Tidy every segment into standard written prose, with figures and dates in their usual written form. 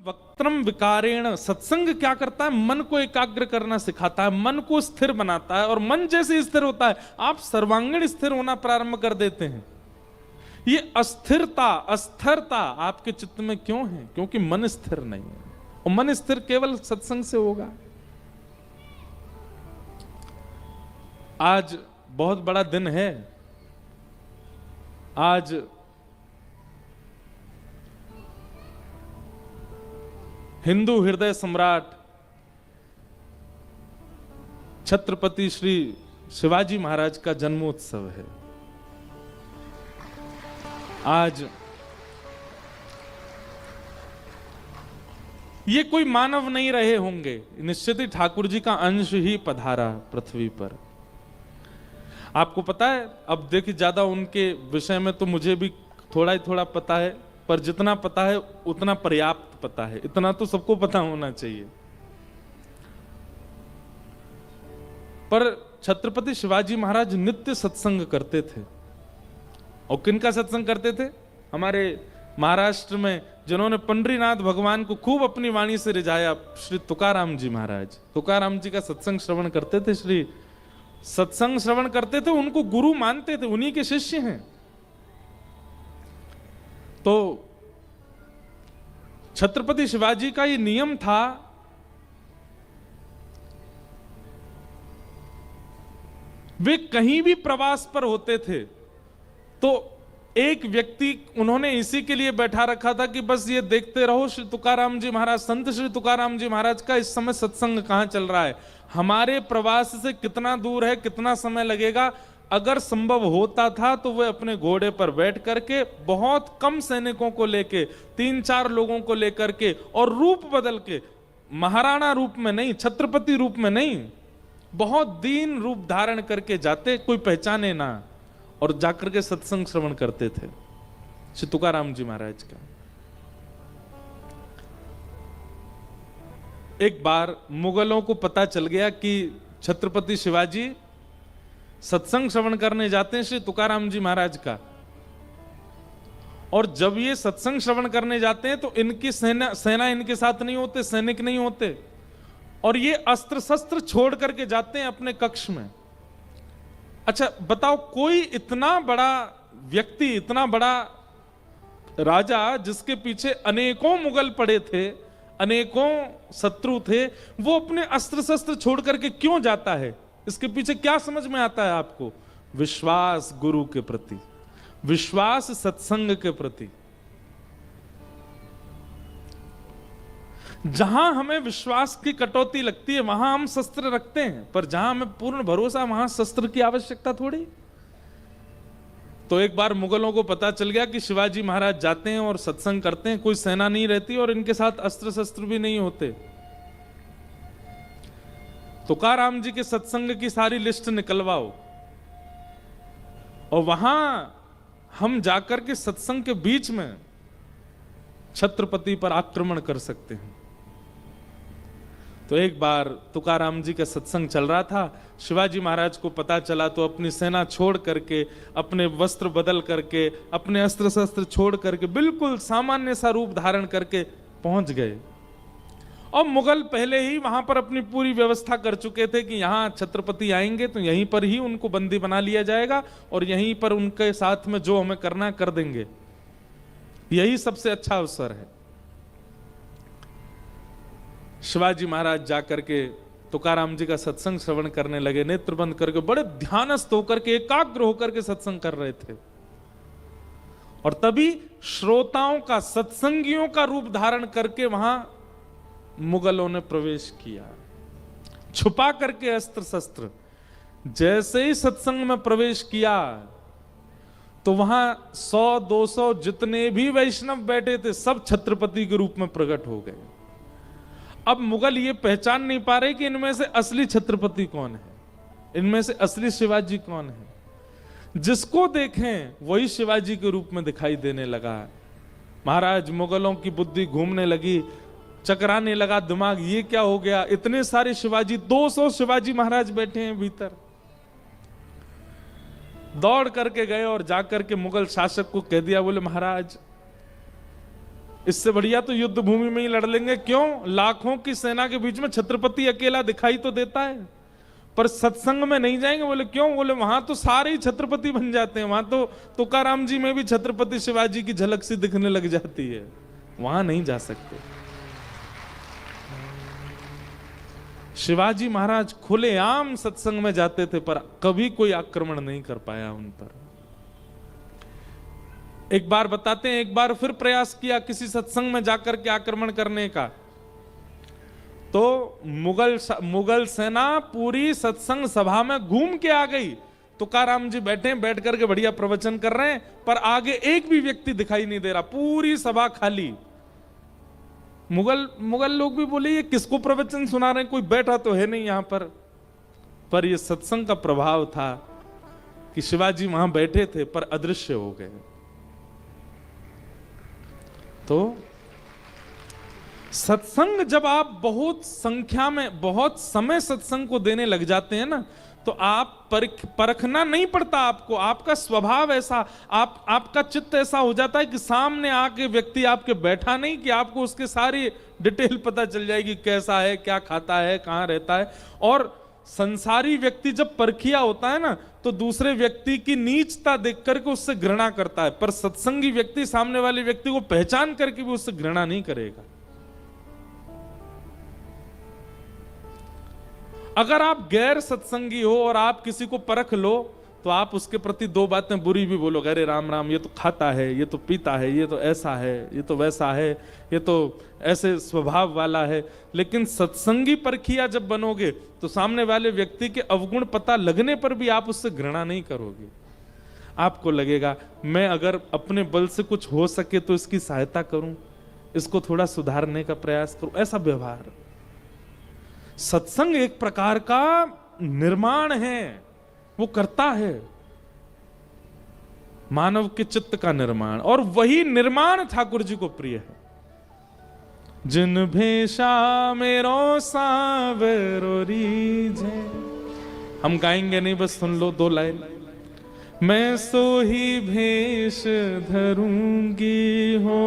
वक्त्रम विकारेण, सत्संग क्या करता है? मन को एकाग्र करना सिखाता है, मन को स्थिर बनाता है, और मन जैसे स्थिर होता है आप सर्वांगीण स्थिर होना प्रारंभ कर देते हैं। ये अस्थिरता अस्थिरता आपके चित्त में क्यों है? क्योंकि मन स्थिर नहीं है, और मन स्थिर केवल सत्संग से होगा। आज बहुत बड़ा दिन है। आज हिंदू हृदय सम्राट छत्रपति श्री शिवाजी महाराज का जन्मोत्सव है। आज ये कोई मानव नहीं रहे होंगे, निश्चित ही ठाकुर जी का अंश ही पधारा पृथ्वी पर। आपको पता है, अब देखिए ज्यादा उनके विषय में तो मुझे भी थोड़ा ही थोड़ा पता है, पर जितना पता है उतना पर्याप्त पता है, इतना तो सबको पता होना चाहिए। पर छत्रपति शिवाजी महाराज नित्य सत्संग करते थे। और किनका सत्संग करते थे? हमारे महाराष्ट्र में जिन्होंने पंडरीनाथ भगवान को खूब अपनी वाणी से रिझाया, श्री तुकाराम जी महाराज। तुकाराम जी का सत्संग श्रवण करते थे, श्री सत्संग श्रवण करते थे, उनको गुरु मानते थे, उन्हीं के शिष्य हैं। तो छत्रपति शिवाजी का ये नियम था, वे कहीं भी प्रवास पर होते थे तो एक व्यक्ति उन्होंने इसी के लिए बैठा रखा था कि बस ये देखते रहो श्री तुकाराम जी महाराज, संत श्री तुकाराम जी महाराज का इस समय सत्संग कहां चल रहा है, हमारे प्रवास से कितना दूर है, कितना समय लगेगा। अगर संभव होता था तो वे अपने घोड़े पर बैठ करके बहुत कम सैनिकों को लेके, 3-4 लोगों को लेकर के, और रूप बदल के, महाराणा रूप में नहीं, छत्रपति रूप में नहीं, बहुत दीन रूप धारण करके जाते, कोई पहचाने ना, और जाकर के सत्संग श्रवण करते थे श्री तुकाराम जी महाराज का। एक बार मुगलों को पता चल गया कि छत्रपति शिवाजी सत्संग श्रवण करने जाते हैं श्री तुकाराम जी महाराज का, और जब ये सत्संग श्रवण करने जाते हैं तो इनकी सेना इनके साथ नहीं होते, सैनिक नहीं होते, और ये अस्त्र शस्त्र छोड़ करके जाते हैं अपने कक्ष में। अच्छा बताओ, कोई इतना बड़ा व्यक्ति, इतना बड़ा राजा जिसके पीछे अनेकों मुगल पड़े थे, अनेकों शत्रु थे, वो अपने अस्त्र शस्त्र छोड़ करके क्यों जाता है? इसके पीछे क्या समझ में आता है आपको? विश्वास गुरु के प्रति, विश्वास सत्संग के प्रति। जहां हमें विश्वास की कटौती लगती है वहां हम शस्त्र रखते हैं, पर जहां हमें पूर्ण भरोसा वहां शस्त्र की आवश्यकता थोड़ी। तो एक बार मुगलों को पता चल गया कि शिवाजी महाराज जाते हैं और सत्संग करते हैं, कोई सेना नहीं रहती और इनके साथ अस्त्र शस्त्र भी नहीं होते। तुकाराम जी के सत्संग की सारी लिस्ट निकलवाओ, और वहां हम जाकर के सत्संग के बीच में छत्रपति पर आक्रमण कर सकते हैं। तो एक बार तुकाराम जी का सत्संग चल रहा था, शिवाजी महाराज को पता चला तो अपनी सेना छोड़ करके, अपने वस्त्र बदल करके, अपने अस्त्र शस्त्र छोड़ करके बिल्कुल सामान्य सा रूप धारण करके पहुंच गए। और मुगल पहले ही वहां पर अपनी पूरी व्यवस्था कर चुके थे कि यहां छत्रपति आएंगे तो यहीं पर ही उनको बंदी बना लिया जाएगा, और यहीं पर उनके साथ में जो हमें करना कर देंगे, यही सबसे अच्छा अवसर है। शिवाजी महाराज जाकर के तुकाराम जी का सत्संग श्रवण करने लगे, नेत्र बंद करके, बड़े ध्यानस्थ होकर के, एकाग्र होकर के सत्संग कर रहे थे। और तभी श्रोताओं का, सत्संगियों का रूप धारण करके वहां मुगलों ने प्रवेश किया, छुपा करके अस्त्र शस्त्र। जैसे ही सत्संग में प्रवेश किया तो वहां 100-200 जितने भी वैष्णव बैठे थे सब छत्रपति के रूप में प्रकट हो गए। अब मुगल ये पहचान नहीं पा रहे कि इनमें से असली छत्रपति कौन है, इनमें से असली शिवाजी कौन है। जिसको देखें वही शिवाजी के रूप में दिखाई देने लगा। महाराज मुगलों की बुद्धि घूमने लगी, चकराने लगा दिमाग, ये क्या हो गया, इतने सारे शिवाजी, 200 शिवाजी महाराज बैठे हैं भीतर। दौड़ करके गए और जाकर के मुगल शासक को कह दिया, बोले महाराज इससे बढ़िया तो युद्ध भूमि में ही लड़ लेंगे। क्यों? लाखों की सेना के बीच में छत्रपति अकेला दिखाई तो देता है, पर सत्संग में नहीं जाएंगे। बोले क्यों? बोले वहां तो सारे ही छत्रपति बन जाते हैं, वहां तो तुकाराम जी में भी छत्रपति शिवाजी की झलक सी दिखने लग जाती है, वहां नहीं जा सकते। शिवाजी महाराज खुलेआम सत्संग में जाते थे, पर कभी कोई आक्रमण नहीं कर पाया उन पर। एक बार बताते हैं, एक बार फिर प्रयास किया किसी सत्संग में जाकर के आक्रमण करने का, तो मुगल सेना पूरी सत्संग सभा में घूम के आ गई। तुकाराम जी बैठ करके बढ़िया प्रवचन कर रहे हैं, पर आगे एक भी व्यक्ति दिखाई नहीं दे रहा, पूरी सभा खाली। मुगल लोग भी बोले ये किसको प्रवचन सुना रहे हैं, कोई बैठा तो है नहीं यहां पर यह सत्संग का प्रभाव था कि शिवाजी वहां बैठे थे पर अदृश्य हो गए। तो सत्संग जब आप बहुत संख्या में बहुत समय सत्संग को देने लग जाते हैं ना, तो आप परखना नहीं पड़ता आपको, आपका स्वभाव ऐसा, आपका चित्त ऐसा हो जाता है कि सामने आके व्यक्ति आपके बैठा नहीं कि आपको उसके सारी डिटेल पता चल जाएगी, कैसा है, क्या खाता है, कहां रहता है। और संसारी व्यक्ति जब परखिया होता है ना, तो दूसरे व्यक्ति की नीचता देख करके उससे घृणा करता है, पर सत्संगी व्यक्ति सामने वाले व्यक्ति को पहचान करके भी उससे घृणा नहीं करेगा। अगर आप गैर सत्संगी हो और आप किसी को परख लो, तो आप उसके प्रति दो बातें बुरी भी बोलोगे, अरे राम राम, ये तो खाता है, ये तो पीता है, ये तो ऐसा है, ये तो वैसा है, ये तो ऐसे स्वभाव वाला है। लेकिन सत्संगी परखिया जब बनोगे, तो सामने वाले व्यक्ति के अवगुण पता लगने पर भी आप उससे घृणा नहीं करोगे। आपको लगेगा मैं अगर अपने बल से कुछ हो सके तो इसकी सहायता करूं, इसको थोड़ा सुधारने का प्रयास करूं, ऐसा व्यवहार। सत्संग एक प्रकार का निर्माण है, वो करता है मानव के चित्त का निर्माण, और वही निर्माण ठाकुर जी को प्रिय है। जिन भेषा मेरो सावरो रीझे, हम गाएंगे नहीं, बस सुन लो 2 लाइन। मैं सो ही भेष धरूंगी हो,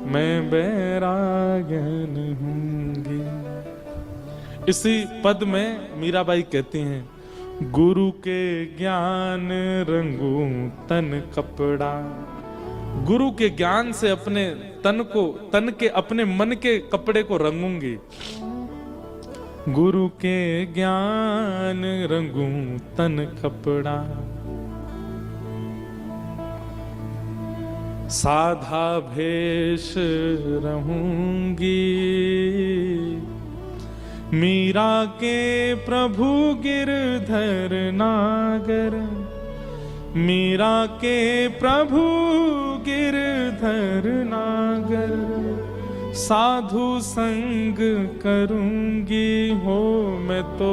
मैं बैरागन हूंगी। इसी पद में मीराबाई कहती हैं, गुरु के ज्ञान रंगू तन कपड़ा। गुरु के ज्ञान से अपने तन के अपने मन के कपड़े को रंगूंगी। गुरु के ज्ञान रंगू तन कपड़ा, साधा भेष रहूंगी। मीरा के प्रभु गिरधर नागर, मीरा के प्रभु गिरधर नागर। साधु संग करूंगी हो, मैं तो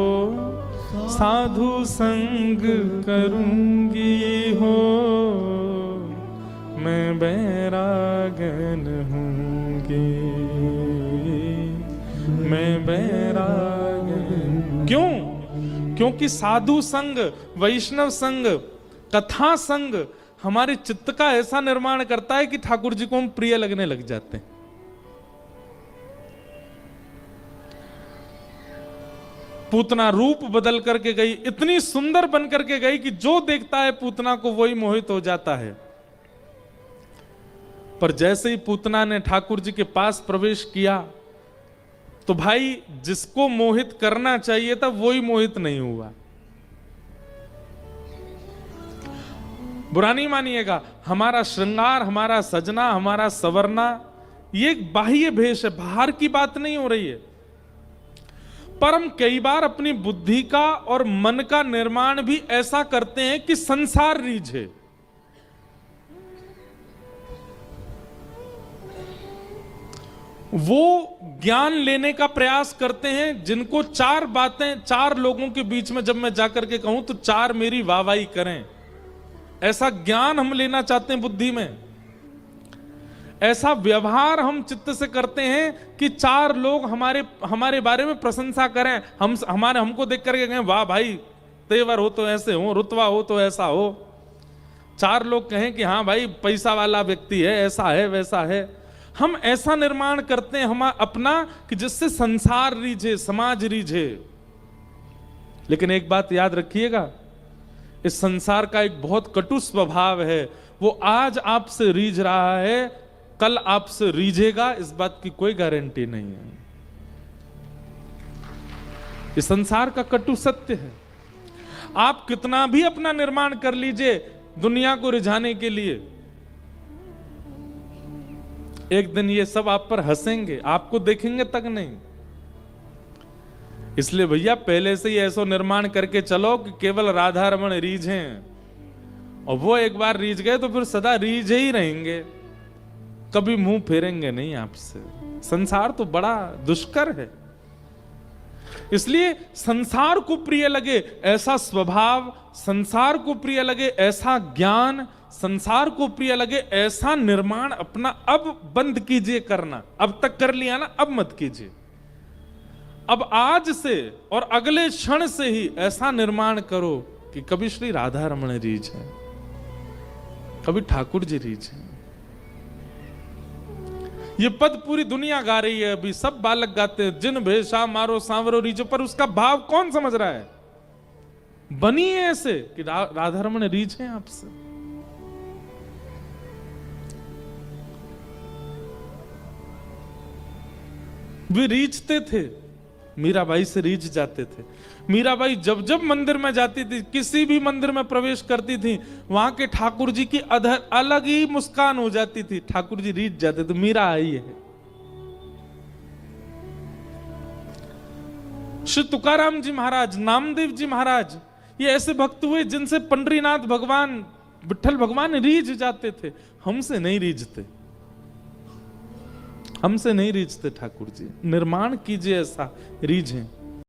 साधु संग करूंगी हो, मैं बैरागन हूंगी, मैं बैरागन। क्यों? क्योंकि साधु संग, वैष्णव संग, कथा संग हमारे चित्त का ऐसा निर्माण करता है कि ठाकुर जी को हम प्रिय लगने लग जाते हैं। पूतना रूप बदल करके गई, इतनी सुंदर बन करके गई कि जो देखता है पूतना को वही मोहित हो जाता है। पर जैसे ही पूतना ने ठाकुर जी के पास प्रवेश किया, तो भाई जिसको मोहित करना चाहिए था वही मोहित नहीं हुआ। बुरा नहीं मानिएगा, हमारा श्रृंगार, हमारा सजना, हमारा सवरना, ये एक बाह्य भेष है, बाहर की बात नहीं हो रही है। पर हम कई बार अपनी बुद्धि का और मन का निर्माण भी ऐसा करते हैं कि संसार रीझे। वो ज्ञान लेने का प्रयास करते हैं जिनको 4 बातें 4 लोगों के बीच में जब मैं जाकर के कहूं तो 4 मेरी वाहवाही करें, ऐसा ज्ञान हम लेना चाहते हैं बुद्धि में। ऐसा व्यवहार हम चित्त से करते हैं कि 4 लोग हमारे बारे में प्रशंसा करें, हमको देख करके कहें वाह भाई, तेवर हो तो ऐसे हो, रुतबा हो तो ऐसा हो। चार लोग कहें कि हाँ भाई पैसा वाला व्यक्ति है, ऐसा है वैसा है, हम ऐसा निर्माण करते हैं हम अपना कि जिससे संसार रीझे, समाज रीझे। लेकिन एक बात याद रखिएगा, इस संसार का एक बहुत कटु स्वभाव है, वो आज आपसे रीझ रहा है, कल आपसे रीझेगा, इस बात की कोई गारंटी नहीं है। इस संसार का कटु सत्य है। आप कितना भी अपना निर्माण कर लीजिए दुनिया को रिझाने के लिए, एक दिन ये सब आप पर हंसेंगे, आपको देखेंगे तक नहीं। इसलिए भैया पहले से ही ऐसा निर्माण करके चलो कि केवल राधा रमण रीझें, और वो एक बार रीझ गए तो फिर सदा रीझे ही रहेंगे, कभी मुंह फेरेंगे नहीं आपसे। संसार तो बड़ा दुष्कर है। इसलिए संसार को प्रिय लगे ऐसा स्वभाव, संसार को प्रिय लगे ऐसा ज्ञान, संसार को प्रिय लगे ऐसा निर्माण अपना अब बंद कीजिए करना। अब तक कर लिया ना, अब मत कीजिए। अब आज से और अगले क्षण से ही ऐसा निर्माण करो कि कभी श्री राधा रमण रीझ है, कभी ठाकुर जी रीझ है। ये पद पूरी दुनिया गा रही है, अभी सब बालक गाते हैं, जिन भेषा मारो सांवरो रीझो, पर उसका भाव कौन समझ रहा है? बनी है ऐसे कि राधा रमण रीझ है आपसे। वे रीझते थे, मीराबाई से रीझ जाते थे। मीराबाई जब जब मंदिर में जाती थी, किसी भी मंदिर में प्रवेश करती थी, वहां के ठाकुर जी की अलग ही मुस्कान हो जाती थी। ठाकुर जी रीझ जाते थे, मीरा आई है। श्री तुकाराम जी महाराज, नामदेव जी महाराज, ये ऐसे भक्त हुए जिनसे पंडरीनाथ भगवान, विठल भगवान रीझ जाते थे। हमसे नहीं रीझते, हमसे नहीं रीझते ठाकुर जी। निर्माण कीजिए ऐसा रीझें।